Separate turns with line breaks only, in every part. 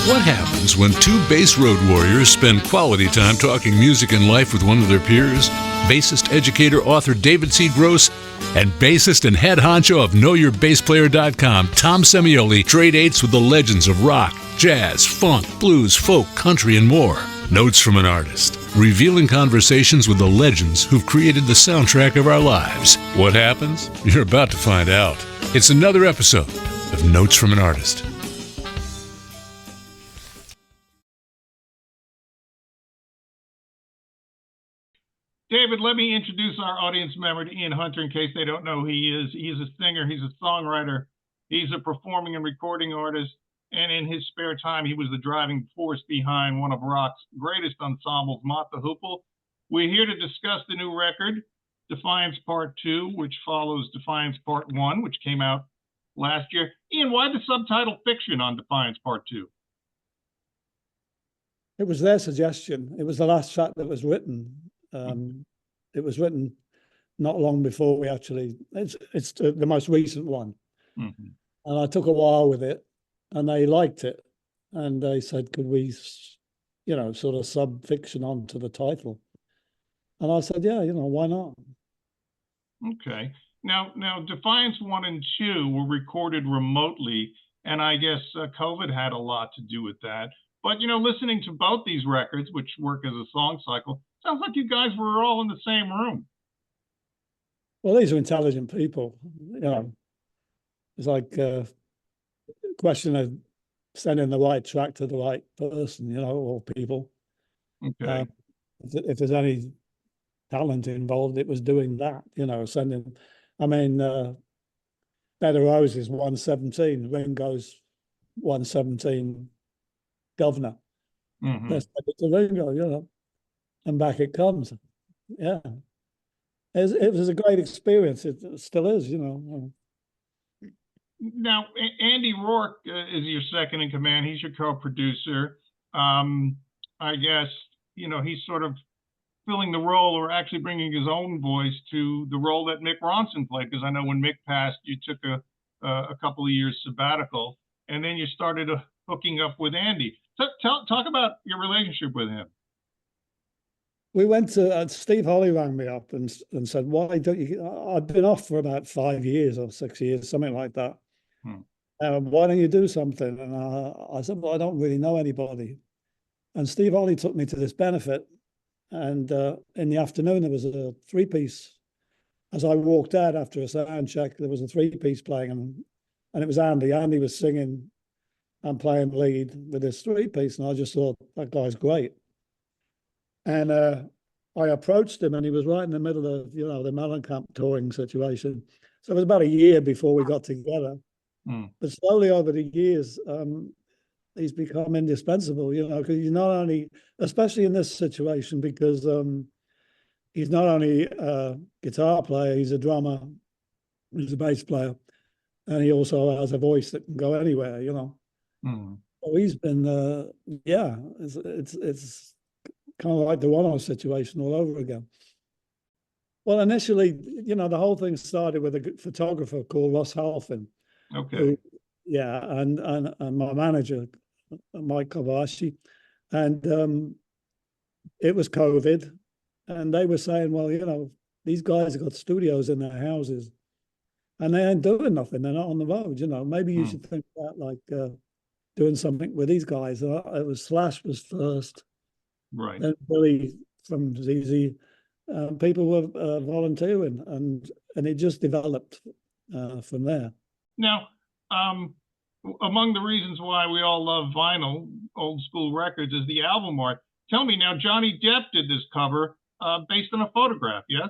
What happens when two bass road warriors spend quality time talking music and life with one of their peers? Bassist, educator, author David C. Gross and bassist and head honcho of KnowYourBassPlayer.com, Tom Semioli, trade dates with the legends of rock, jazz, funk, blues, folk, country, and more. Notes from an Artist, revealing conversations with the legends who've created the soundtrack of our lives. What happens? You're about to find out. It's another episode of Notes from an Artist.
David, let me introduce our audience member to Ian Hunter in case they don't know who he is. He's a singer, he's a songwriter, he's a performing and recording artist, and in his spare time, he was the driving force behind one of rock's greatest ensembles, Mott The Hoople. We're here to discuss the new record, Defiance Part 2, which follows Defiance Part 1, which came out last year. Ian, why the subtitle Fiction on Defiance Part 2?
It was their suggestion. It was the last track that was written. It was written not long before we actually, it's the most recent one. Mm-hmm. And I took a while with it and they liked it. And they said, could we, sort of sub-fiction onto the title? And I said, yeah, why not?
Okay. Now Defiance 1 and 2 were recorded remotely. And I guess COVID had a lot to do with that. But, listening to both these records, which work as a song cycle, sounds like you guys were all in the same room.
Well, these are intelligent people. It's like a question of sending the right track to the right person, or people.
Okay.
If there's any talent involved, it was doing that, sending. I mean, Bed of Roses 117, Ringo's 117 governor. Mm-hmm. Let's send it to Ringo, and back it comes. Yeah. It was a great experience. It still is,
Now, Andy Rourke is your second in command. He's your co-producer. I guess, he's sort of filling the role or actually bringing his own voice to the role that Mick Ronson played. Because I know when Mick passed, you took a couple of years sabbatical, and then you started hooking up with Andy. So talk about your relationship with him.
We went to, Steve Holley rang me up and said, why don't you, I'd been off for about 5 years or 6 years, something like that. Why don't you do something? And I said, well, I don't really know anybody. And Steve Holley took me to this benefit. And in the afternoon, there was a three-piece. As I walked out after a sound check, there was a three-piece playing. And it was Andy. Andy was singing and playing lead with this three-piece. And I just thought, that guy's great. And I approached him, and he was right in the middle of, the Mellencamp touring situation. So it was about a year before we got together. But slowly over the years, he's become indispensable, because he's not only, especially in this situation, because he's not only a guitar player, he's a drummer, he's a bass player, and he also has a voice that can go anywhere, So he's been, it's kind of like the one-on situation all over again. Well, initially, the whole thing started with a photographer called Ross Halfin.
Okay.
And my manager, Mike Kobayashi. And it was COVID. And they were saying, well, these guys have got studios in their houses and they ain't doing nothing. They're not on the road, Maybe you should think about doing something with these guys. It was Slash was first.
Right.
Then Billy from ZZ, people were volunteering, and it just developed from there.
Now, among the reasons why we all love vinyl, old school records, is the album art. Tell me now, Johnny Depp did this cover based on a photograph, yes?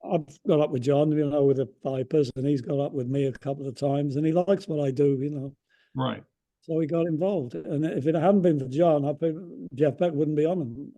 I've got up with John, with the Vipers, and he's got up with me a couple of times, and he likes what I do,
Right.
So he got involved, and if it hadn't been for John, I think Jeff Beck wouldn't be on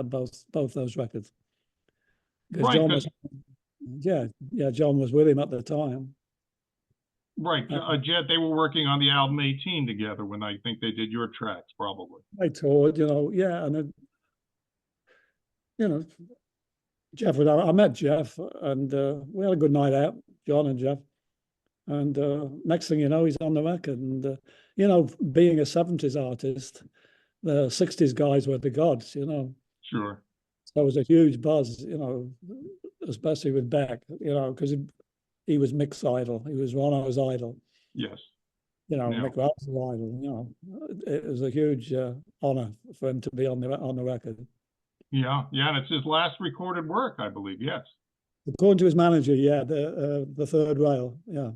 both those records.
Right.
John was, John was with him at the time.
Right. Jet, they were working on the album 18 together when I think they did your tracks, probably.
I toured, and Jeff, I met Jeff, and we had a good night out, John and Jeff. And next thing you know, he's on the record. And you know, being a 70s artist, the 60s guys were the gods, you know.
Sure.
So there was a huge buzz, you know, especially with Beck, you know, because he was Mick's idol. He was Ronno's idol.
Yes.
You know,
Yeah.
Mick Ross's idol, you know. It was a huge honor for him to be on the record.
Yeah, yeah, and it's his last recorded work, I believe, yes.
According to his manager, yeah, the third rail, yeah.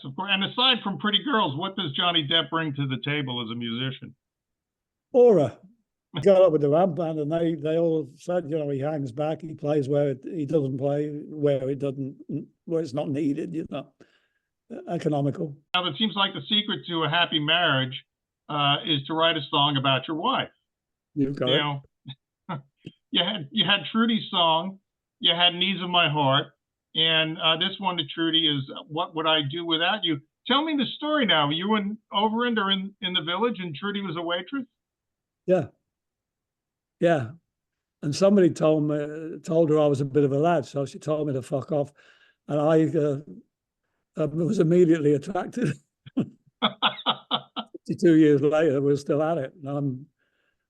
And aside from Pretty Girls, what does Johnny Depp bring to the table as a musician?
Aura. Got up with the Rant Band, and they all said, you know, he hangs back, he plays where he doesn't play, where it's not needed, you know, economical.
Now, it seems like the secret to a happy marriage is to write a song about your wife.
You've got
it. You had Trudy's song, you had Needs of My Heart, and this one to Trudy is What Would I Do Without You? Tell me the story now. You and Overend are in the village, and Trudy was a waitress?
Yeah. Yeah. And somebody told her I was a bit of a lad, so she told me to fuck off. And I was immediately attracted. 52 years later, we're still at it. And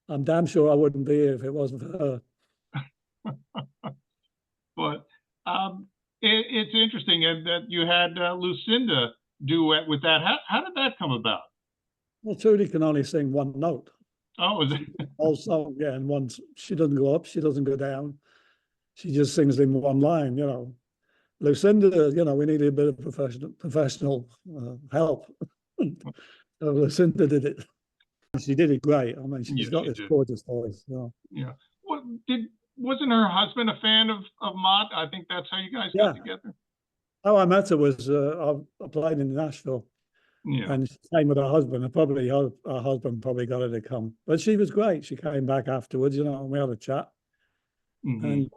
I'm damn sure I wouldn't be here if it wasn't for her.
But it's interesting that you had Lucinda duet with that. How did that come about?
Well, Trudy can only sing one note.
Oh, is it?
Whole song, yeah, and once she doesn't go up, she doesn't go down. She just sings in one line, you know. Lucinda, you know, we needed a bit of professional help. So Lucinda did it. She did it great. I mean, she's got this gorgeous voice. You know?
Yeah. Well, wasn't her husband a fan of Mott? I think that's how you guys got together.
How I met her was I played in Nashville. Yeah. And she came with her husband, and probably her husband probably got her to come. But she was great. She came back afterwards, you know, and we had a chat. Mm-hmm. And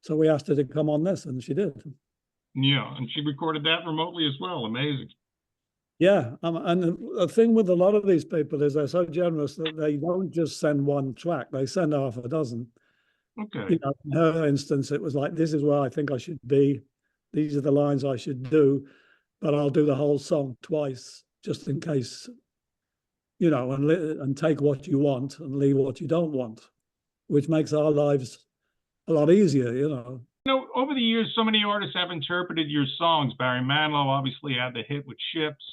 so we asked her to come on this, and she did.
Yeah, and she recorded that remotely as well. Amazing.
Yeah, and the thing with a lot of these people is they're so generous that they don't just send one track; they send half a dozen.
Okay.
You know, in her instance, it was like, "This is where I think I should be. These are the lines I should do." But I'll do the whole song twice, just in case, you know, and take what you want and leave what you don't want, which makes our lives a lot easier, you know.
You know, over the years, so many artists have interpreted your songs. Barry Manilow obviously had the hit with Ships.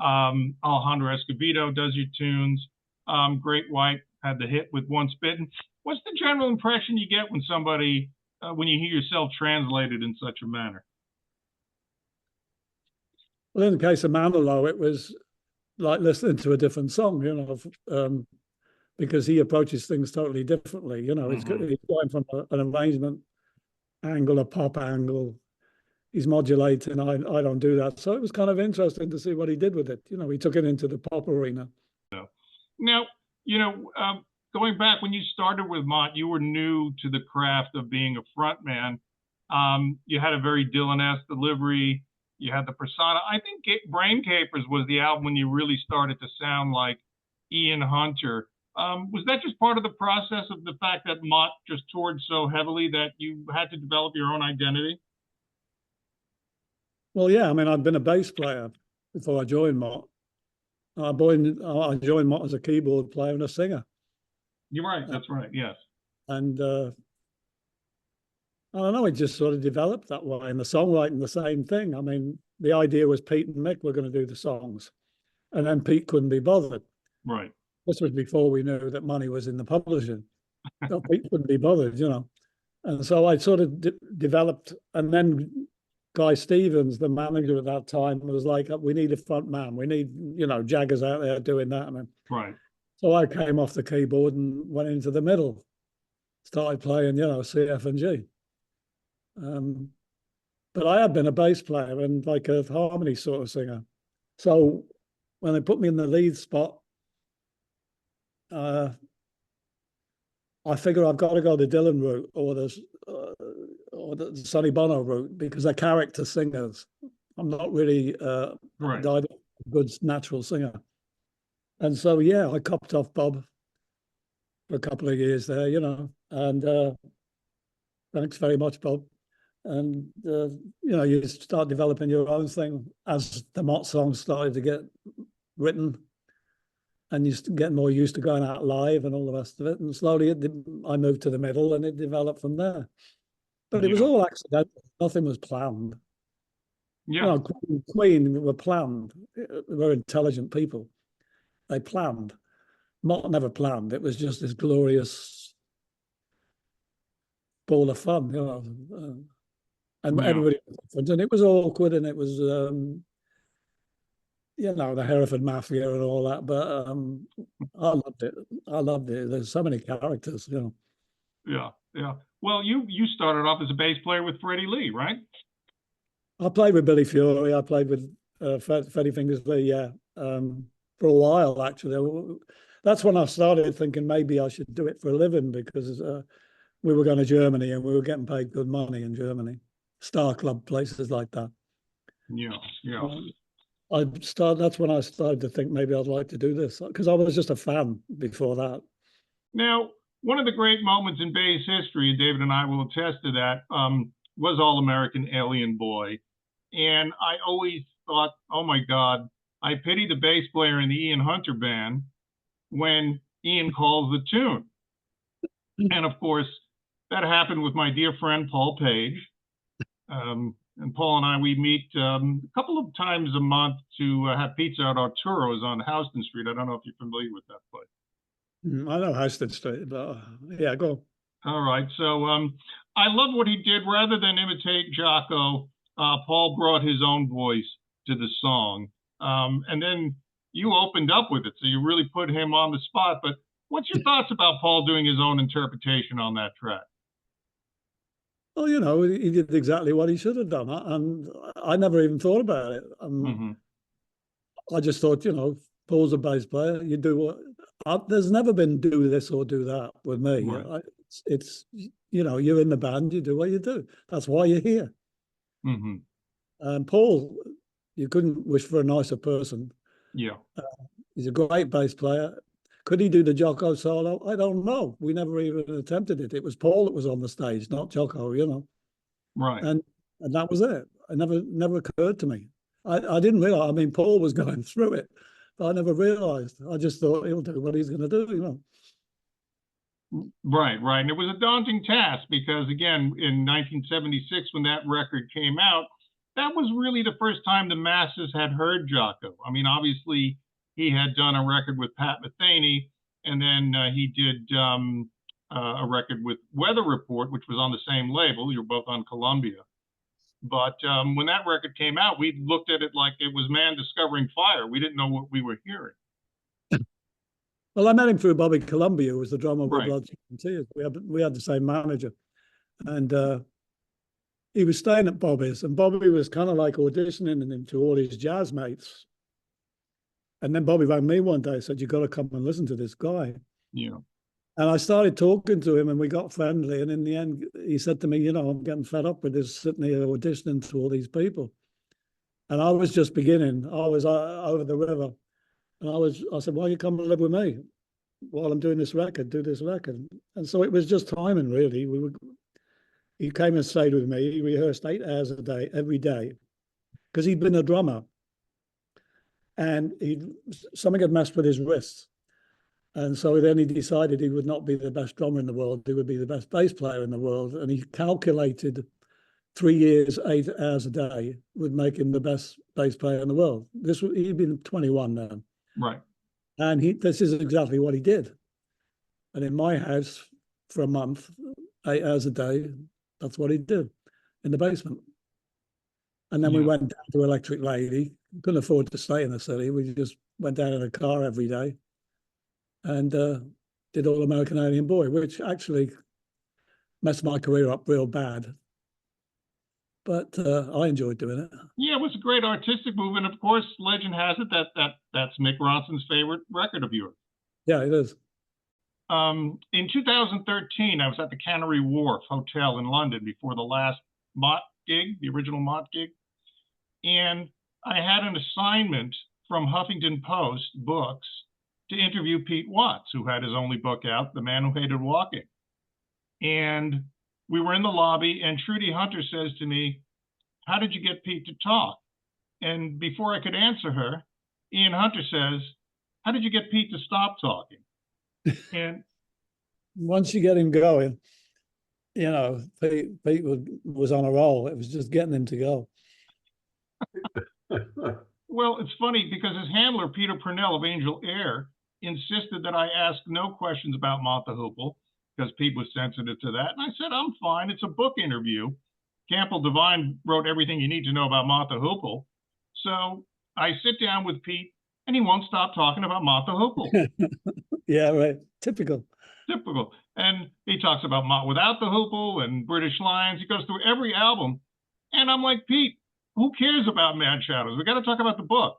Alejandro Escovedo does your tunes. Great White had the hit with Once Bitten. What's the general impression you get when when you hear yourself translated in such a manner?
Well, in the case of Manilow, it was like listening to a different song, you know, because he approaches things totally differently. You know, he's going from an arrangement angle, a pop angle. He's modulating. I don't do that. So it was kind of interesting to see what he did with it. You know, he took it into the pop arena.
Now, you know, going back when you started with Mott, you were new to the craft of being a frontman. You had a very Dylan-esque delivery. You had the persona. I think Brain Capers was the album when you really started to sound like Ian Hunter. Was that just part of the process of the fact that Mott just toured so heavily that you had to develop your own identity?
Well, yeah. I mean, I'd been a bass player before I joined Mott. I joined Mott as a keyboard player and a singer.
You're right. That's right. Yes.
And I don't know, it just sort of developed that way. And the songwriting, the same thing. I mean, the idea was Pete and Mick were going to do the songs. And then Pete couldn't be bothered.
Right.
This was before we knew that money was in the publishing. So Pete couldn't be bothered, you know. And so I sort of developed, and then Guy Stevens, the manager at that time, was like, we need a front man. We need, you know, Jaggers out there doing that. And
right.
So I came off the keyboard and went into the middle, started playing, you know, C, F, and G. But I had been a bass player and like a harmony sort of singer. So when they put me in the lead spot, I figure I've got to go the Dylan route or the Sonny Bono route because they're character singers. I'm not really a good natural singer. And so, yeah, I copped off Bob for a couple of years there, you know, and thanks very much, Bob. And, you know, you start developing your own thing as the Mott songs started to get written, and you get more used to going out live and all the rest of it. And slowly I moved to the middle, and it developed from there. But it was all accidental. Nothing was planned.
Yeah.
Queen were planned. They were intelligent people. They planned. Mott never planned. It was just this glorious ball of fun, and everybody was different, and it was awkward, and it was, the Hereford Mafia and all that. But I loved it. I loved it. There's so many characters,
Yeah, yeah. Well, you started off as a bass player with Freddie Lee, right?
I played with Billy Fury. I played with Freddie Fingers Lee, for a while, actually. That's when I started thinking maybe I should do it for a living, because we were going to Germany and we were getting paid good money in Germany, Star Club, places like that.
Yeah, yeah.
That's when I started to think maybe I'd like to do this, because I was just a fan before that.
Now, one of the great moments in bass history, and David and I will attest to that, was All American Alien Boy. And I always thought, oh my God, I pity the bass player in the Ian Hunter band when Ian calls the tune. And of course, that happened with my dear friend Paul Page. And Paul and I, we meet a couple of times a month to have pizza at Arturo's on Houston Street. I don't know if you're familiar with that place.
I know Houston Street, but yeah, go.
All right. So I love what he did. Rather than imitate Jaco, Paul brought his own voice to the song. And then you opened up with it. So you really put him on the spot. But what's your thoughts about Paul doing his own interpretation on that track?
Well, he did exactly what he should have done. And I never even thought about it. I just thought, Paul's a bass player. You do what... there's never been do this or do that with me. Right. It's you're in the band, you do what you do. That's why you're here. And Paul, you couldn't wish for a nicer person.
Yeah.
He's a great bass player. Could he do the Jaco solo? I don't know. We never even attempted it. It was Paul that was on the stage, not Jaco,
Right.
And that was it. It never occurred to me. I didn't realize. I mean, Paul was going through it, but I never realized. I just thought he'll do what he's going to do,
Right, right. And it was a daunting task because, again, in 1976, when that record came out, that was really the first time the masses had heard Jaco. I mean, obviously, he had done a record with Pat Metheny, and then he did a record with Weather Report, which was on the same label. You're both on Columbia. But when that record came out, we looked at it like it was man discovering fire. We didn't know what we were hearing.
Well, I met him through Bobby Columbia, who was the drummer of
Right.
Blood, Sweat and Tears. We had the same manager. And he was staying at Bobby's, and Bobby was kind of like auditioning him to all his jazz mates. And then Bobby rang me one day and said, "You got to come and listen to this guy."
Yeah.
And I started talking to him, and we got friendly. And in the end, he said to me, "I'm getting fed up with this sitting here auditioning to all these people." And I was just beginning. I was over the river. And I said, "Why don't you come and live with me while I'm doing this record, do this record?" And so it was just timing, really. He came and stayed with me. He rehearsed 8 hours a day, every day, because he'd been a drummer. And something had messed with his wrists. And so then he decided he would not be the best drummer in the world. He would be the best bass player in the world. And he calculated 3 years, 8 hours a day would make him the best bass player in the world. He'd been 21 then.
Right.
And this is exactly what he did. And in my house for a month, 8 hours a day, that's what he did in the basement. And then we went down to Electric Lady. Couldn't afford to stay in the city. We just went down in a car every day and did All American Alien Boy, which actually messed my career up real bad. But I enjoyed doing it. Yeah,
it was a great artistic move. And of course, legend has it that's Mick Ronson's favorite record of yours.
Yeah, it is.
In 2013, I was at the Canary Wharf Hotel in London before the last Mott gig, the original Mott gig. And I had an assignment from Huffington Post Books to interview Pete Watts, who had his only book out, The Man Who Hated Walking. And we were in the lobby, and Trudy Hunter says to me, "How did you get Pete to talk?" And before I could answer her, Ian Hunter says, how did you get Pete to stop talking? And
once you get him going, you know, Pete was on a roll. It was just getting him to go.
Well, it's funny because his handler, Peter Purnell of Angel Air, insisted that I ask no questions about Mott The Hoople because Pete was sensitive to that. And I said, I'm fine. It's a book interview. Campbell Devine wrote everything you need to know about Mott The Hoople. So I sit down with Pete and he won't stop talking about Mott The Hoople.
Yeah, right. Typical.
And he talks about Mott Without The Hoople and British Lions. He goes through every album. And I'm like, Pete, who cares about Mad Shadows? We got to talk about the book.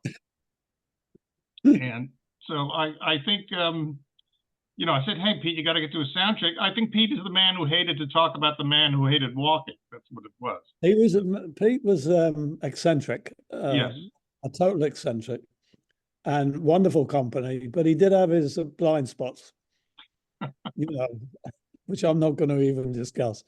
And so I think, you know, I said, hey, Pete, you got to get to a sound check. I think Pete is the man who hated to talk about the man who hated walking. That's what it was.
Pete was eccentric.
Yes.
A total eccentric and wonderful company, but he did have his blind spots, you know, which I'm not going to even discuss.